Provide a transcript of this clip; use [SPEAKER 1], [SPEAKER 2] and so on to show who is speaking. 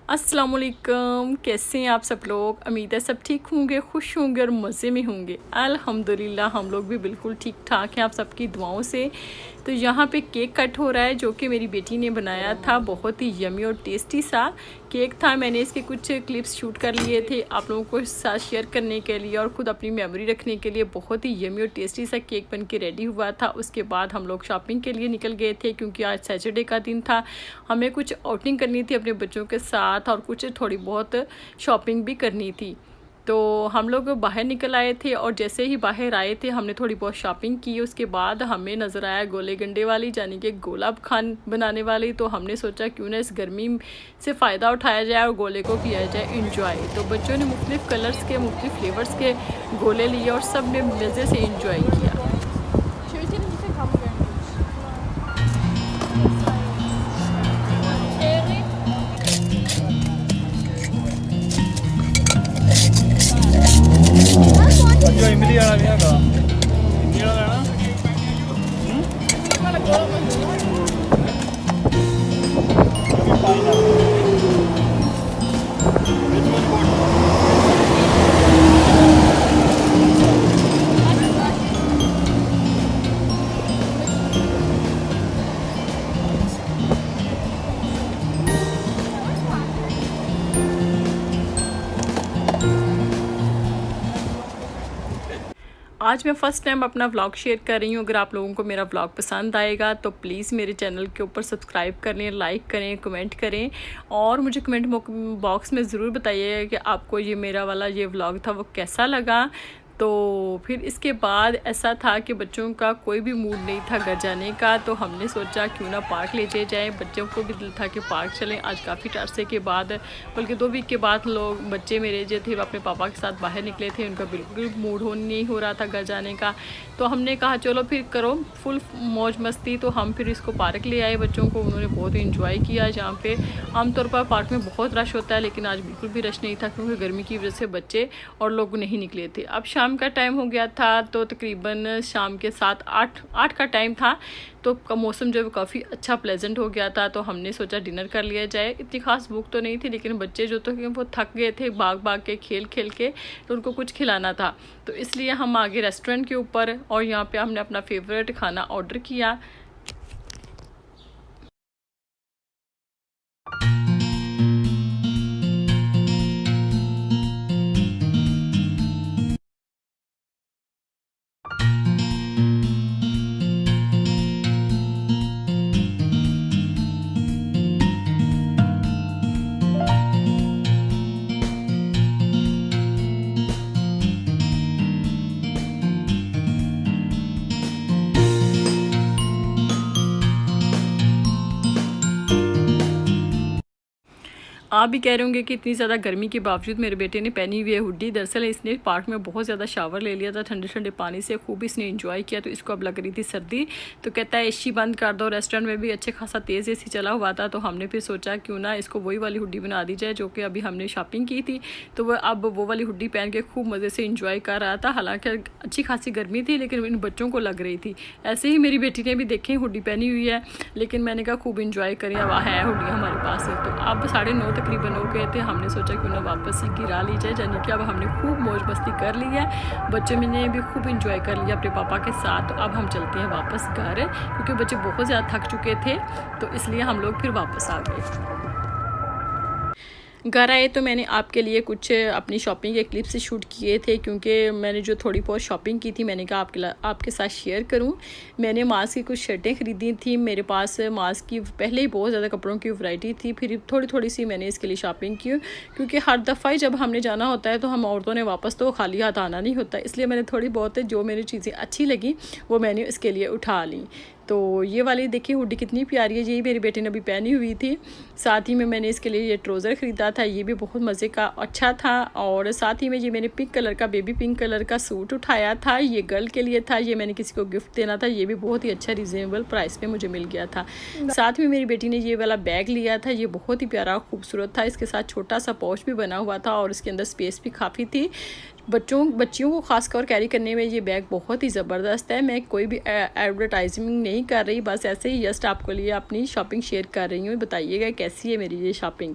[SPEAKER 1] अस्सलाम वालेकुम, कैसे हैं आप सब लोग। उम्मीद है सब ठीक होंगे, खुश होंगे और मज़े में होंगे। अल्हम्दुलिल्लाह हम लोग भी बिल्कुल ठीक ठाक हैं आप सबकी दुआओं से। तो यहाँ पे केक कट हो रहा है जो कि मेरी बेटी ने बनाया था, बहुत ही यमी और टेस्टी सा केक था। मैंने इसके कुछ क्लिप्स शूट कर लिए थे आप लोगों को साथ शेयर करने के लिए और ख़ुद अपनी मेमोरी रखने के लिए। बहुत ही यमी और टेस्टी सा केक बन के रेडी हुआ था। उसके बाद हम लोग शॉपिंग के लिए निकल गए थे क्योंकि आज सैटरडे का दिन था। हमें कुछ आउटिंग करनी थी अपने बच्चों के साथ और कुछ थोड़ी बहुत शॉपिंग भी करनी थी। तो हम लोग बाहर निकल आए थे और जैसे ही बाहर आए थे हमने थोड़ी बहुत शॉपिंग की। उसके बाद हमें नज़र आया गोले गंडे वाली, यानी कि गुलाब खान बनाने वाली। तो हमने सोचा क्यों ना इस गर्मी से फ़ायदा उठाया जाए और गोले को किया जाए इंजॉय। तो बच्चों ने मुख्तलिफ़ कलर्स के, मुख्तलिफ़ फ्लेवर्स के गोले लिए और सब ने मज़े से इंजॉय किया।
[SPEAKER 2] जो इमली वाला नहीं होगा, इमली वाला लेना।
[SPEAKER 1] आज मैं फ़र्स्ट टाइम अपना व्लॉग शेयर कर रही हूँ। अगर आप लोगों को मेरा व्लॉग पसंद आएगा तो प्लीज़ मेरे चैनल के ऊपर सब्सक्राइब करें, लाइक करें, कमेंट करें और मुझे कमेंट बॉक्स में ज़रूर बताइएगा कि आपको ये मेरा वाला ये व्लॉग था वो कैसा लगा। तो फिर इसके बाद ऐसा था कि बच्चों का कोई भी मूड नहीं था घर जाने का, तो हमने सोचा क्यों ना पार्क ले जाए। बच्चों को भी दिल था कि पार्क चलें। आज काफ़ी अरसे के बाद, बल्कि 2 वीक के बाद लोग बच्चे मेरे जो थे वो अपने पापा के साथ बाहर निकले थे। उनका बिल्कुल मूड नहीं हो रहा था घर जाने का। तो हमने कहा चलो फिर करो फुल मौज मस्ती। तो हम फिर इसको पार्क ले आए बच्चों को। उन्होंने बहुत इंजॉय किया। जहाँ पे आमतौर पर पार्क में बहुत रश होता है लेकिन आज बिल्कुल भी रश नहीं था क्योंकि गर्मी की वजह से बच्चे और लोग नहीं निकले थे। अब शाम का टाइम हो गया था, तो तकरीबन शाम के 7-8 का टाइम था। तो मौसम जो है काफ़ी अच्छा प्लेजेंट हो गया था। तो हमने सोचा डिनर कर लिया जाए। इतनी खास भूख तो नहीं थी लेकिन बच्चे जो थे वो थक गए थे भाग के खेल के, तो उनको कुछ खिलाना था। तो इसलिए हम आगे रेस्टोरेंट के ऊपर और यहाँ पे हमने अपना फेवरेट खाना ऑर्डर किया। आप भी कह रहे होंगे कि इतनी ज़्यादा गर्मी के बावजूद मेरे बेटे ने पहनी हुई है हुडी। दरअसल इसने पार्क में बहुत ज़्यादा शावर ले लिया था, ठंडे ठंडे पानी से खूब इसने एंजॉय किया। तो इसको अब लग रही थी सर्दी, तो कहता है एसी बंद कर दो। रेस्टोरेंट में भी अच्छे खासा तेज़ एसी चला हुआ था। तो हमने फिर सोचा क्यों ना इसको वही वाली हुडी बना दी जाए जो कि अभी हमने शॉपिंग की थी। तो वह अब वो वाली हुडी पहन के खूब मज़े से इंजॉय कर रहा था। हालाँकि अच्छी खासी गर्मी थी लेकिन इन बच्चों को लग रही थी। ऐसे ही मेरी बेटी ने भी देखें हुडी पहनी हुई है, लेकिन मैंने कहा खूब इंजॉय करें, अब है हुडी हमारे पास। तो अब 9:30 तकरीबन हो गए थे। हमने सोचा क्यों ना वापस ही गिरा ली जाए, यानी कि अब हमने खूब मौज मस्ती कर ली है। बच्चों ने भी खूब इंजॉय कर लिया अपने पापा के साथ। तो अब हम चलते हैं वापस घर क्योंकि बच्चे बहुत ज़्यादा थक चुके थे। तो इसलिए हम लोग फिर वापस आ गए। घर आए तो मैंने आपके लिए कुछ अपनी शॉपिंग के क्लिप्स शूट किए थे क्योंकि मैंने जो थोड़ी बहुत शॉपिंग की थी मैंने कहा आपके साथ शेयर करूं। मैंने मास्क की कुछ शर्टें ख़रीदी थी। मेरे पास मास्क की पहले ही बहुत ज़्यादा कपड़ों की वैरायटी थी, फिर थोड़ी सी मैंने इसके लिए शॉपिंग की क्योंकि हर दफ़ा ही जब हमने जाना होता है तो हम औरतों ने वापस तो खाली हाथ आना नहीं होता। इसलिए मैंने थोड़ी बहुत जो मेरी चीज़ें अच्छी लगी वो मैंने इसके लिए उठा ली। तो ये वाली देखिए हुडी कितनी प्यारी है, यही मेरी बेटी ने अभी पहनी हुई थी। साथ ही में मैंने इसके लिए ये ट्राउज़र ख़रीदा था, ये भी बहुत मज़े का अच्छा था। और साथ ही में ये मैंने पिंक कलर का, बेबी पिंक कलर का सूट उठाया था। ये गर्ल के लिए था, ये मैंने किसी को गिफ्ट देना था। ये भी बहुत ही अच्छा रिजनेबल प्राइस पे मुझे मिल गया था। साथ में मेरी बेटी ने ये वाला बैग लिया था, ये बहुत ही प्यारा खूबसूरत था। इसके साथ छोटा सा पाउच भी बना हुआ था और इसके अंदर स्पेस भी काफ़ी थी। बच्चियों को खासकर कैरी करने में ये बैग बहुत ही ज़बरदस्त है। मैं कोई भी एडवर्टाइजिंग नहीं कर रही, बस ऐसे ही जस्ट आपके लिए अपनी शॉपिंग शेयर कर रही हूँ। बताइएगा कैसी है मेरी ये शॉपिंग।